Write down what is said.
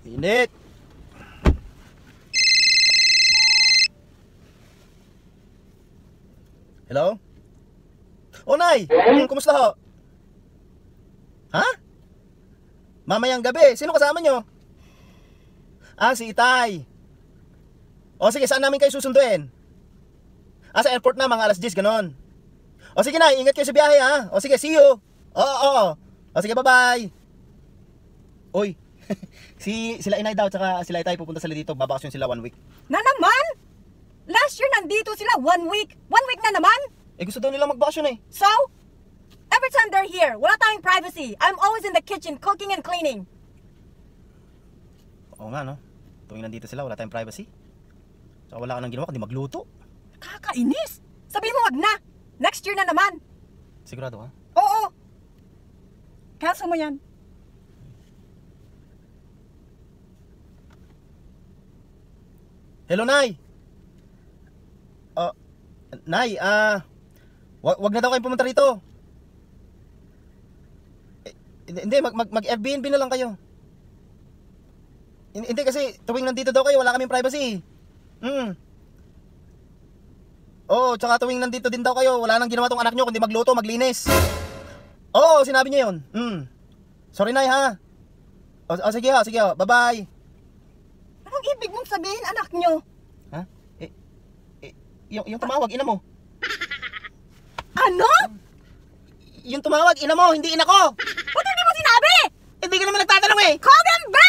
Init. Hello? Oh, Nay! Kumusta ho? Ha? Mamayang gabi. Sino kasama nyo? Ah, si Itay. O sige, saan namin kayo susunduin? Ah, sa airport na, mga alas 10, ganon. O sige, Nay, ingat kayo sa biyahe, ha? O sige, see you. Oo. O sige, bye-bye. Uy, sila Inay daw, tsaka sila Itay pupunta sila dito. Babakasyon sila 1 week. Na naman? Last year nandito sila 1 week. 1 week na naman? Eh, gusto daw nilang magbakasyon eh. So? Every time they're here, wala tayong privacy. I'm always in the kitchen cooking and cleaning. Oo nga, no? Tuwing nandito sila, wala tayong privacy. Tsaka wala ka nang ginawa, kundi magluto. Kakainis. Sabihin mo wag na. Next year na naman. Sigurado ka? Oo. Cancel mo yan. Hello, Nay! Nay, wag na daw kayo pumunta rito. Hindi, mag-Airbnb na lang kayo. Hindi kasi, tuwing nandito daw kayo, wala kaming privacy. Oo, tsaka tuwing nandito din daw kayo, wala nang ginawa tong anak nyo, kundi magluto, maglinis. Oo, sinabi niya yun. Sorry, Nay, ha? O sige ha, bye-bye. Anong ibig mong sabihin, anak nyo? Ha? Yung tumawag, ina mo. Ano? Yung tumawag, ina mo, hindi ina ko. Ba't hindi mo sinabi? Hindi ka naman nagtatanong eh. Call them back!